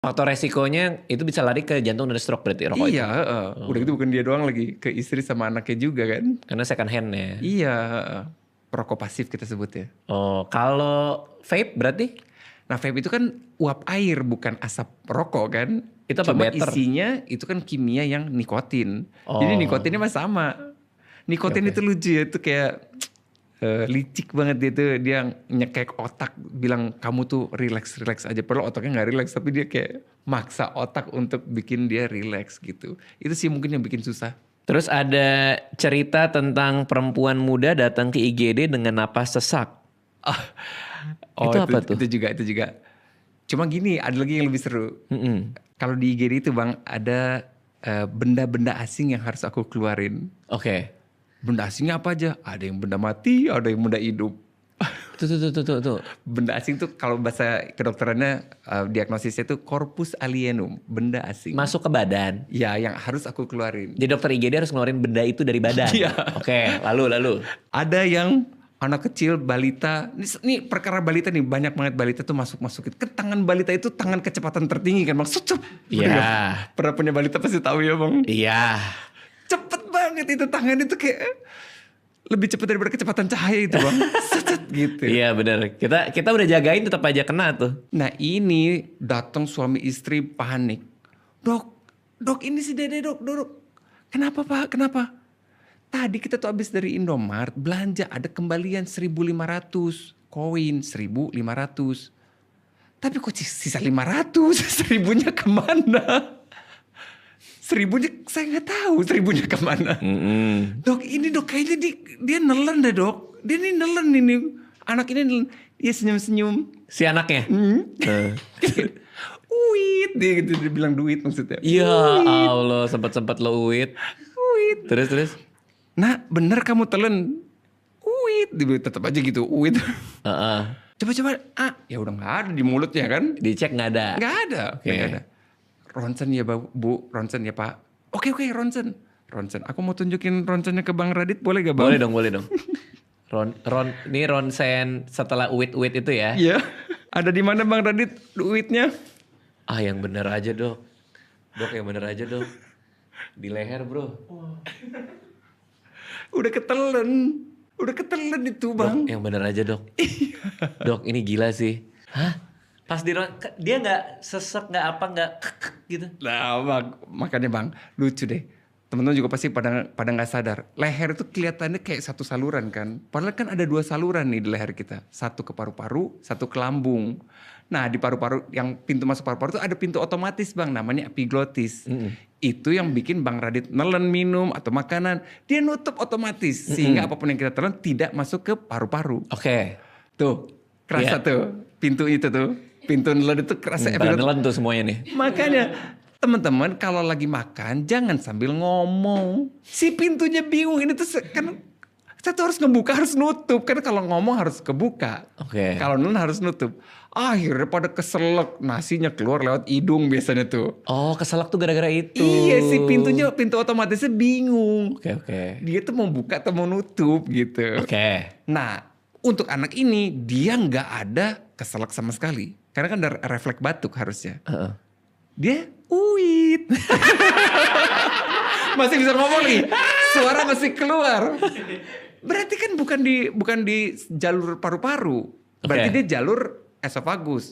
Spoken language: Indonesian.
Faktor resikonya itu bisa lari ke jantung dan stroke berarti rokok Iya, itu? udah gitu bukan dia doang lagi, ke istri sama anaknya juga kan. Karena second hand ya. Iya, perokok pasif kita sebut ya. Oh, kalau vape berarti? Nah vape itu kan uap air bukan asap rokok kan. Itu apa, Cuma better? isinya itu kan kimia yang nikotin. Jadi Oh. nikotinnya mah sama. Nikotin Oke. itu lucu ya, itu kayak licik banget dia tuh. Dia nyekek otak bilang kamu tuh relax aja. Padahal otaknya gak relax, tapi dia kayak maksa otak untuk bikin dia relax gitu. Itu sih mungkin yang bikin susah. Terus ada cerita tentang perempuan muda datang ke IGD dengan napas sesak. Oh, Itu apa tuh? Itu juga. Cuma gini, ada lagi yang lebih seru. Kalau di IGD itu Bang, ada benda-benda asing yang harus aku keluarin. Oke. Benda asingnya apa aja? Ada yang benda mati, ada yang benda hidup. Tuh. Benda asing tuh kalau bahasa kedokterannya diagnosisnya itu corpus alienum, benda asing. Masuk ke badan. Ya, yang harus aku keluarin. Jadi dokter IGD harus ngeluarin benda itu dari badan. Iya. Oke, lalu. Ada yang anak kecil, balita. Ini perkara balita nih, banyak banget balita tuh masukin. Ke tangan balita itu tangan kecepatan tertinggi kan Bang. Sucup. Iya. Pernah punya balita pasti tahu ya Bang. Iya. Cepet banget itu tangan itu kayak lebih cepet daripada kecepatan cahaya itu Bang. Set gitu. Iya benar. Kita udah jagain tetap aja kena tuh. Nah ini datang suami istri panik. Dok ini si Dede dok. Kenapa Pak? Kenapa? Tadi kita tuh habis dari Indomaret belanja ada kembalian 1.500 koin 1.500. Tapi kok sisa 500? 1.000-nya kemana? 1.000-nya saya nggak tahu 1.000-nya kemana. Dok ini dok kayaknya dia nelen deh dok. Dia ini nelen ini. Anak ini nelen. Dia senyum-senyum. Si anaknya? Uit. Dia bilang duit maksudnya. Ya Allah, sempat lo uit. Terus? Nah bener kamu telan. Uit. Dia tetap aja gitu. Uit. Coba. Ya udah gak ada di mulutnya kan. Dicek gak ada? Gak ada. Okay. Gak ada. Ronsen ya Bu, ronsen ya Pak. Oke, ronsen. Aku mau tunjukin ronsennya ke Bang Radit, boleh gak Bang? Boleh dong. Ini ronsen setelah uit itu ya? Iya. Ada di mana Bang Radit uitnya? Yang bener aja dok. Dok yang bener aja dok. Di leher bro. Udah ketelen itu Bang. Dok yang bener aja dok. Dok ini gila sih. Hah? Pas dia gak sesek gak gitu. Nah Bang, makanya Bang lucu deh. Teman-teman juga pasti pada gak sadar. Leher itu kelihatannya kayak satu saluran kan. Padahal kan ada 2 saluran nih di leher kita. Satu ke paru-paru, satu ke lambung. Nah di paru-paru, yang pintu masuk paru-paru itu ada pintu otomatis Bang. Namanya epiglotis. Itu yang bikin Bang Radit nelen minum atau makanan. Dia nutup otomatis. Sehingga apapun yang kita telan tidak masuk ke paru-paru. Oke. Tuh, kerasa tuh. Pintu itu tuh. Pintu nelen itu kerasa pada nelen tuh semuanya nih. Makanya teman-teman kalau lagi makan jangan sambil ngomong. Si pintunya bingung ini tuh kan satu harus ngebuka harus nutup. Karena kalau ngomong harus kebuka. Oke. Kalau nelen harus nutup. Akhirnya pada keselak nasinya keluar lewat hidung biasanya tuh. Oh keselak tuh gara-gara itu. Iya si pintu otomatisnya bingung. Oke. Dia tuh mau buka atau mau nutup gitu. Oke. Nah untuk anak ini dia nggak ada keselak sama sekali. Karena kan ada refleks batuk harusnya. Dia uit. Masih bisa ngomong nih. Suara masih keluar. Berarti kan bukan di jalur paru-paru. Berarti dia jalur esofagus.